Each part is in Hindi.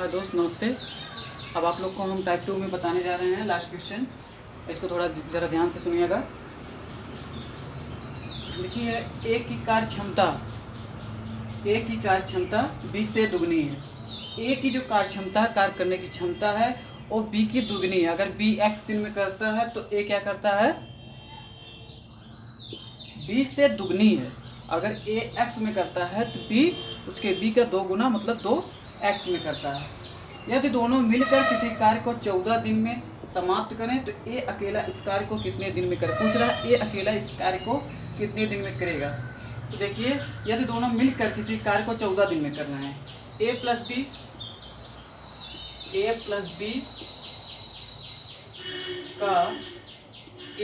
हाँ दोस्त, नमस्ते। अब आप लोग को हम टाइप 2 में बताने जा रहे हैं लास्ट क्वेश्चन। इसको थोड़ा ज़रा ध्यान से सुनिएगा। देखिए, ए की कार्य क्षमता बी से दुगनी है। ए की जो कार्य क्षमता है, कार्य करने की क्षमता है, वो बी की दुगनी है। अगर बी एक्स दिन में करता है तो ए क्या करता है, बी से दुगनी है। अगर ए एक्स में करता है तो बी उसके बी का 2 गुना मतलब 2 एक्स में करता है। यदि दोनों मिलकर किसी कार्य को 14 दिन में समाप्त करें तो ए अकेला इस कार्य को कितने दिन में करे। पूछ रहा है ए अकेला इस कार्य को कितने दिन में करेगा। तो देखिए, यदि दोनों मिलकर किसी कार्य को 14 दिन में करना है, ए प्लस बी का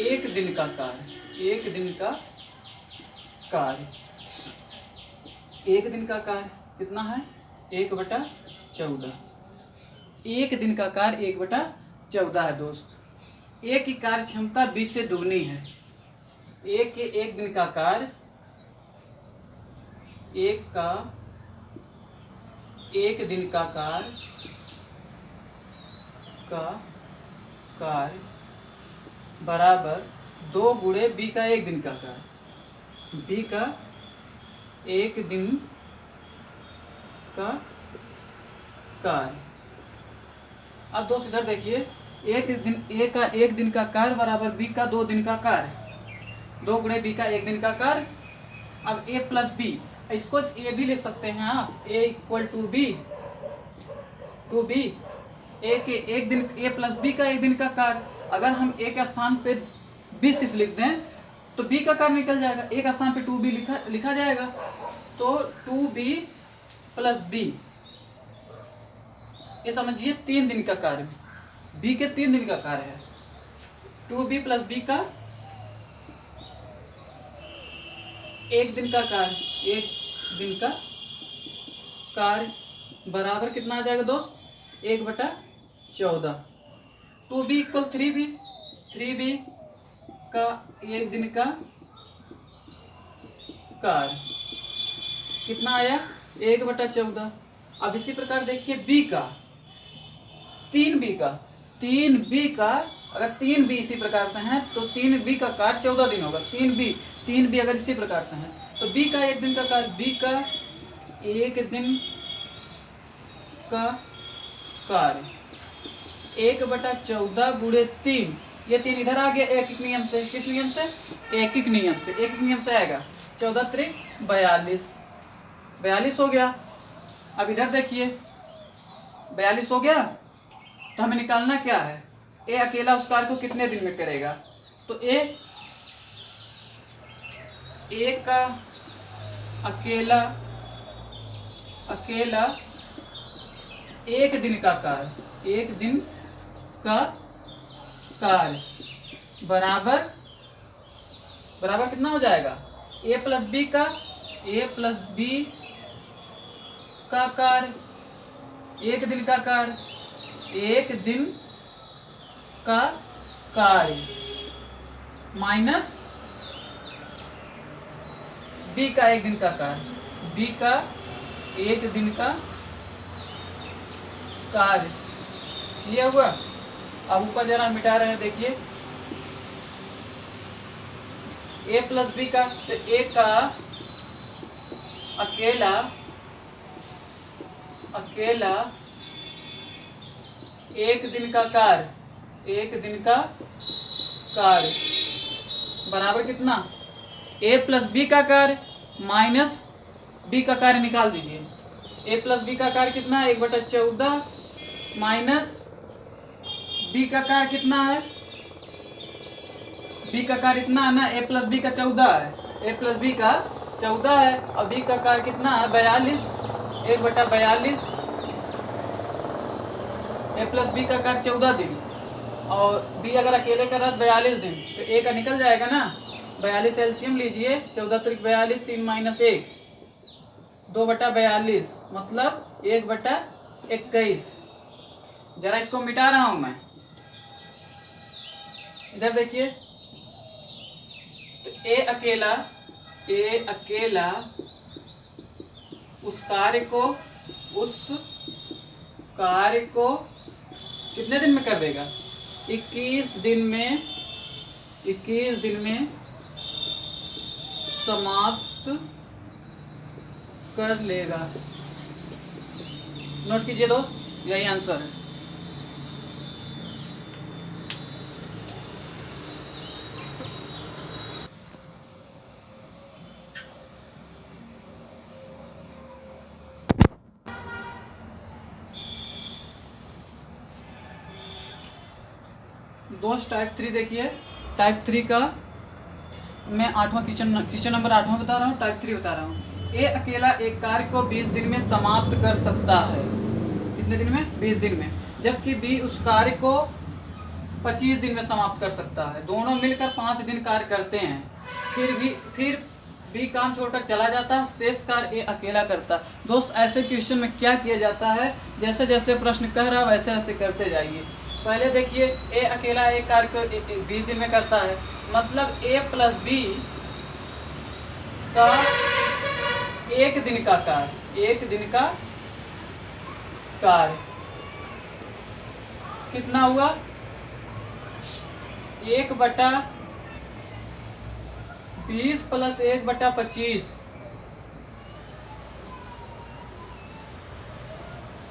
एक दिन का कार्य, एक दिन का कितना है, 1/14। एक दिन का कार्य 1/14 है दोस्त। ए की कार्य क्षमता बी से दुगनी है। ए के एक दिन का कार्य, एक दिन का कार्य बराबर 2 गुणे बी का एक दिन का कार्य। बी का एक दिन का कार्य। अब दोस्त इधर देखिए, ए का एक दिन का कार्य बराबर बी का 2 दिन का कार्य, 2 गुणे बी का एक दिन का कार्य। अब ए प्लस बी, इसको ए भी ले सकते हैं आप, ए इक्वल टू बी, ए के एक दिन, ए प्लस बी का एक दिन का कार्य। अगर हम ए के स्थान पे बी सिर्फ लिख दें तो बी का कार्य निकल जाएगा। ए के स्थान पे 2b लिखा जाएगा। तो 2b प्लस बी, ये समझिए 3 दिन का कार्य, बी के 3 दिन का कार्य है। 2b प्लस बी का एक दिन का कार्य, एक दिन का कार्य बराबर कितना आ जाएगा दोस्त, 1/14। 2b इक्वल 3b का एक दिन का कार्य कितना आया, 1/14। अब इसी प्रकार देखिए बी का, 3b का अगर 3b इसी प्रकार से है तो 3b का कार्य 14 दिन होगा। 3b अगर इसी प्रकार से है तो b का एक दिन का कार्य, b का एक दिन का कार्य 1/14 गुणे 3, ये 3 इधर आ गया एक नियम से। किस नियम से, एक नियम से आएगा। 14 त्रिक 42 हो गया। अब इधर देखिए 42 हो गया, तो हमें निकालना क्या है, ए अकेला उस कार्य को कितने दिन में करेगा। तो ए का अकेला एक दिन का कार्य, एक दिन का कार्य बराबर कितना हो जाएगा, ए प्लस बी का कार्य, एक दिन का कार्य माइनस बी का एक दिन का कार्य, बी का एक दिन का कार्य। ये हुआ। अब ऊपर जरा मिटा रहे हैं, देखिए ए प्लस बी का, तो ए का अकेला एक दिन का कार्य बराबर कितना, ए प्लस बी का कार्य माइनस बी का कार्य निकाल दीजिए। ए प्लस बी का कार्य कितना है, 1/14 माइनस बी का कार्य कितना है, बी का कार्य इतना है ना, ए प्लस बी का 14 है, ए प्लस बी का 14 है, और बी का कार्य कितना है 42, 1/42। ए प्लस बी का कार्य 14 दिन और बी अगर अकेले का रहा 42 दिन, तो ए का निकल जाएगा ना। 42 एलसीएम लीजिए, 14 त्रिक 42, 3 माइनस 1, 2/42 मतलब 1/21। जरा इसको मिटा रहा हूं मैं, इधर देखिए, तो ए अकेला उस कार्य को कार्य को कितने दिन में कर देगा? 21 दिन में समाप्त कर लेगा। नोट कीजिए दोस्त, यही आंसर है। दोस्त टाइप 3 देखिए, टाइप 3 का मैं क्वेश्चन नंबर 8वां बता रहा हूँ, टाइप 3 बता रहा हूँ। ए अकेला एक कार्य को 20 दिन में समाप्त कर सकता है। कितने दिन में? 20 दिन में। जबकि बी उस कार्य को 25 दिन में समाप्त कर सकता है। दोनों मिलकर 5 दिन कार्य करते हैं, फिर बी काम छोड़कर चला जाता है, शेष कार्य ए अकेला करता। दोस्त ऐसे क्वेश्चन में क्या किया जाता है, जैसे जैसे प्रश्न कह रहा है वैसे वैसे करते जाइए। पहले देखिए, ए अकेला एक कार्य को 20 दिन में करता है, मतलब ए प्लस बी का एक दिन का कार्य कितना हुआ? 1/20 प्लस 1/25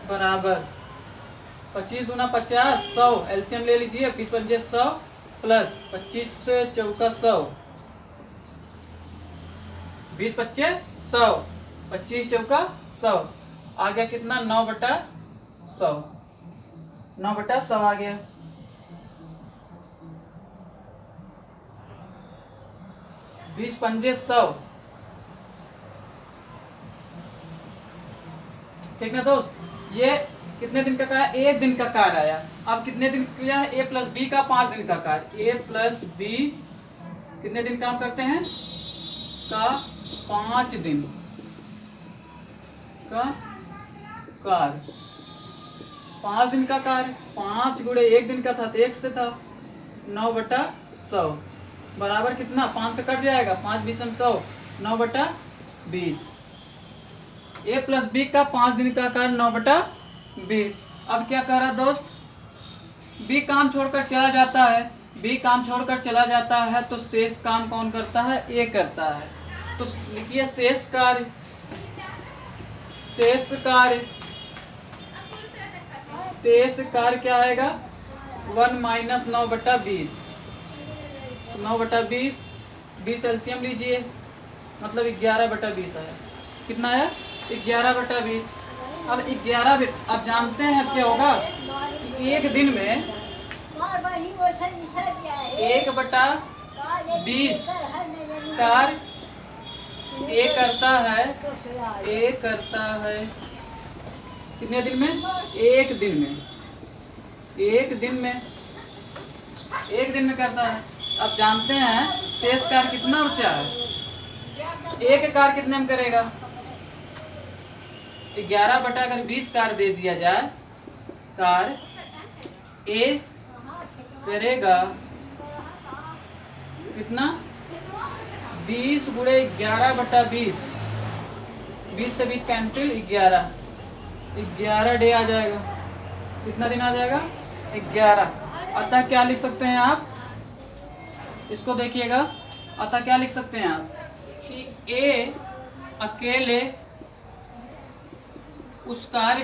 बराबर 25 गुना 50 100। एलसीएम ले लीजिए, 20 पंजे 100 प्लस 25 चौका 100, 20 पच्चे 100, 25 चौका 100, आ गया कितना? 9/100, 9/100 आ गया। बीस पंजे 100, ठीक ना दोस्त? ये कितने दिन का कार्य? एक दिन का कार्य आया। अब कितने दिन किया है? ए प्लस बी का 5 दिन का कार्य। ए प्लस बी कितने दिन काम करते हैं? का 5 दिन का कार्य। 5 दिन का कार्य, 5 गुणे 1 दिन का था तो 1 से था, 9/100 बराबर कितना? 5 से कट जाएगा, 5 20 100, 9/20। ए प्लस बी का 5 दिन का कार्य 9/20। अब क्या कह रहा दोस्त? बी काम छोड़कर चला जाता है, तो शेष काम कौन करता है? ए करता है। तो लिखिए शेष कार्य क्या आएगा? 1 - 9/20, 9/20, 20 एलसीएम लीजिए, मतलब 11/20 आया। कितना आया? 11/20। अब 11, अब जानते हैं क्या होगा? एक दिन में 1/20 कार्य ए करता है कितने दिन में? एक दिन में करता है। अब जानते हैं शेष कार्य कितना बचा है? एक कार्य कितने में करेगा? 11/20 कार्य दे दिया जाए, कार्य ए करेगा कितना? 20 गुणे 11/20, 20 से 20 कैंसिल, 11 डे आ जाएगा। कितना दिन आ जाएगा? 11। अतः क्या लिख सकते हैं आप? इसको देखिएगा, अतः क्या लिख सकते हैं आप कि ए अकेले उस कार्य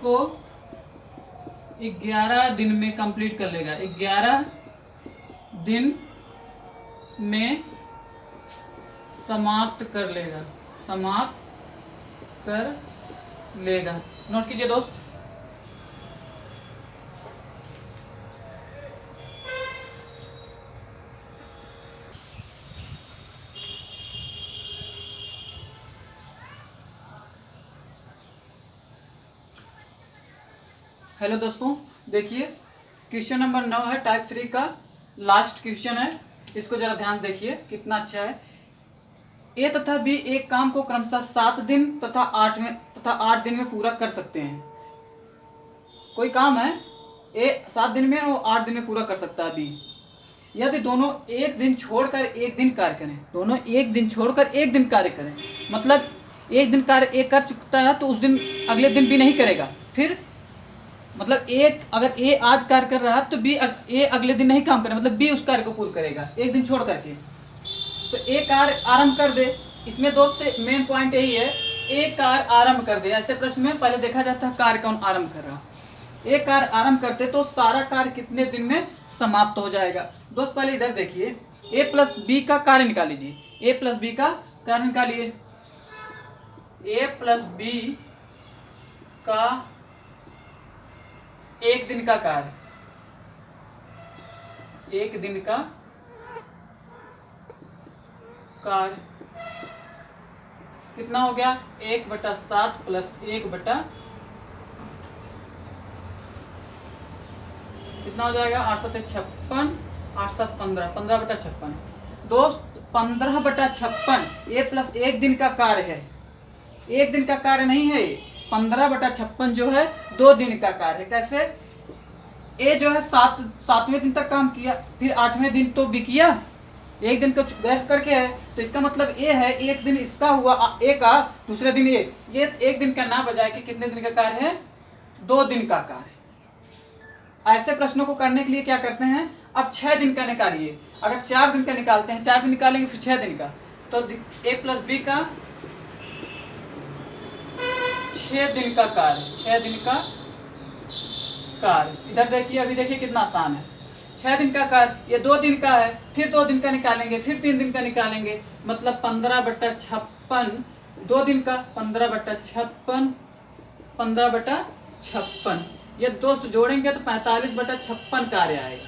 को 11 दिन में कंप्लीट कर लेगा। 11 दिन में समाप्त कर लेगा। नोट कीजिए दोस्त। हेलो दोस्तों, देखिए क्वेश्चन नंबर 9 है, टाइप 3 का लास्ट क्वेश्चन है। इसको जरा ध्यान से देखिए कितना अच्छा है। ए तथा बी एक काम को क्रमशः 7 दिन तथा 8 दिन में पूरा कर सकते हैं। कोई काम है, ए 7 दिन में और 8 दिन में पूरा कर सकता है बी। यदि दोनों एक दिन छोड़कर एक दिन कार्य करें, मतलब एक दिन कार्य ए कर चुकता है तो उस दिन अगले दिन बी नहीं करेगा। फिर मतलब एक अगर ए आज कार्य कर रहा है तो बी ए अगले दिन नहीं काम करेगा, मतलब बी उस कार्य को पूर्ण करेगा एक दिन छोड़ करके। तो ए कार्य आरंभ कर दे, इसमें दोस्त मेन पॉइंट यही है, ए कार्य आरंभ कर दे। ऐसे प्रश्न में पहले देखा जाता है कार्य कौन आरंभ कर रहा। ए कार्य आरंभ करते तो सारा कार्य कितने दिन में समाप्त हो जाएगा। दोस्त पहले इधर देखिए, ए प्लस बी का कार्य निकाल लीजिए, ए प्लस बी का कार्य निकालिए। ए प्लस बी का एक दिन का कार्य, एक दिन का कार्य कितना हो गया, 1/7 प्लस 1/, कितना हो जाएगा, 8 7 56, 8 7 15, 15/56। दोस्त 15/56 ए प्लस एक दिन का कार्य है, एक दिन का कार्य नहीं है ये। 15/56 जो है 2 दिन का कार्य है। कैसे, ए जो है 7वें दिन तक काम किया, फिर 8वें दिन तो भी किया, एक दिन को गैप करके है, तो इसका मतलब ए है एक दिन इसका हुआ ए का, दूसरे दिन ये एक दिन का ना बजाय कि कितने दिन का कार्य है, 2 दिन का कार्य। ऐसे प्रश्नों को करने के लिए क्या करते हैं, अब 6 दिन का निकालिए। अगर 4 दिन का निकालते हैं, 4 दिन निकालेंगे फिर 6 दिन का, तो ए प्लस बी का 6 दिन का कार्य, 6 दिन का कार्य। इधर देखिए, अभी देखिए कितना आसान है। 6 दिन का कार्य, ये 2 दिन का है, फिर 2 दिन का निकालेंगे, फिर 3 दिन का निकालेंगे, मतलब 15/56, 2 दिन का 15/56, 15/56, ये 2 से जोड़ेंगे तो 45/56 कार्य आएगा।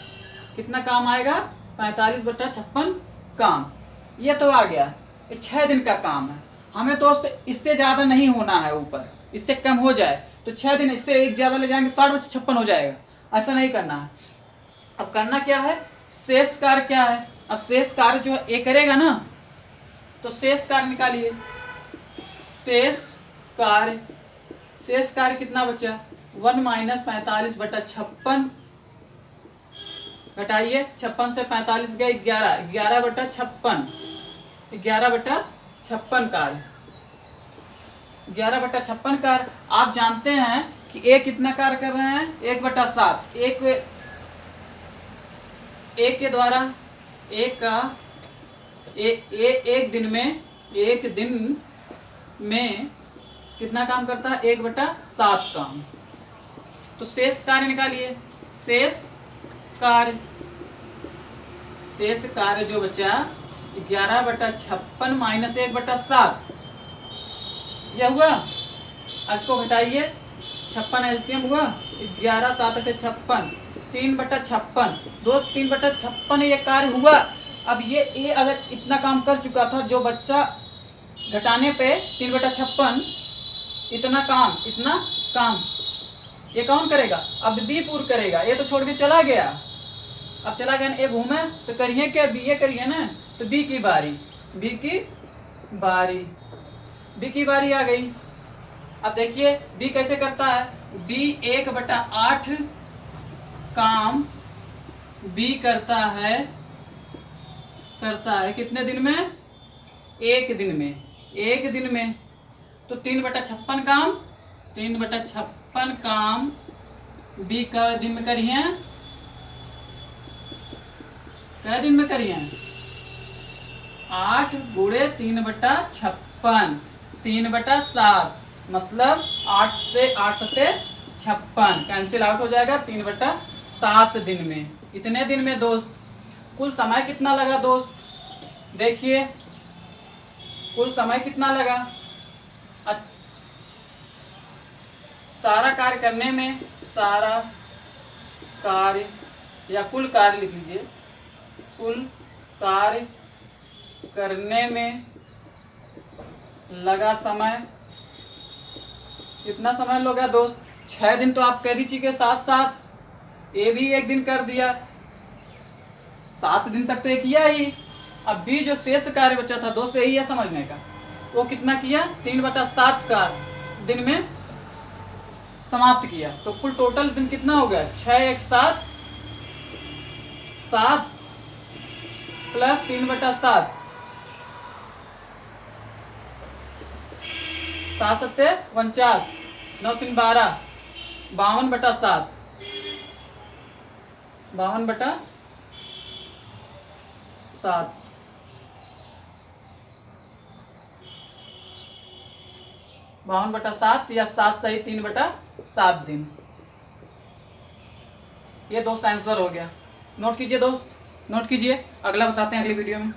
कितना काम आएगा, 45/56 काम। ये तो आ गया, ये 6 दिन का काम है। हमें दोस्त इससे ज्यादा नहीं होना है, ऊपर इससे कम हो जाए तो 6 दिन, इससे एक ज्यादा ले जाएंगे 60/56 हो जाएगा, ऐसा नहीं करना है। अब करना क्या है, शेष कार्य क्या है। अब शेष कार्य जो है ए करेगा ना, तो शेष कार्य निकालिए। शेष कार्य कितना बचा, 1 - 45/56, घटाइए, 56 से 45 गए 11, 11/56, 11/56 कार्य, 11/56 कार्य। आप जानते हैं कि ए कितना कार्य कर रहे हैं, 1/7, एक के द्वारा एक का एक दिन में कितना काम करता है, 1/7 काम। तो शेष कार्य निकालिए। शेष कार्य जो बचा 11/56 माइनस 1/7, यह हुआ। इसको घटाइए, 56 एलसीएम हुआ, 11 7 56, 3/56। दोस्त 3/56 ये कार्य हुआ। अब ये ए अगर इतना काम कर चुका था, जो बच्चा घटाने पे 3/56, इतना काम ये कौन करेगा, अब बी पूर्ण करेगा। ये तो छोड़ के चला गया, अब चला गया, ए घूमे तो करिए क्या, बी ये करिए ना, तो बी की बारी आ गई। अब देखिए बी कैसे करता है, बी 1/8 काम बी करता है कितने दिन में, एक दिन में। तो 3/56 काम बी का दिन में करिए, क्या दिन में करिए, 8 × 3/56, 3/7, मतलब 8 से 8 सत्ते 56, कैंसिल आउट हो जाएगा, 3/7 दिन में। इतने दिन में दोस्त कुल समय कितना लगा, दोस्त देखिए कुल समय कितना लगा। सारा कार्य करने में, सारा कार्य या कुल कार्य लिख लीजिए, कुल कार्य करने में लगा समय, कितना समय लगा दोस्त, 6 दिन। तो आप कह दीजिए के साथ साथ ए भी एक दिन कर दिया, 7 दिन तक तो ये किया ही। अब बी जो शेष कार्य बचा था दोस्त, यही है समझने का, वो कितना किया, 3/7 कार्य दिन में समाप्त किया। तो कुल टोटल दिन कितना हो गया, 6 1 7 7 प्लस 3/7, 7 सत्ते 49, 9 3 12, 52/7, 52/7, 52/7 या 7 सही 3/7 दिन। ये दोस्त आंसर हो गया। नोट कीजिए दोस्त, नोट कीजिए। अगला बताते हैं अगली वीडियो में।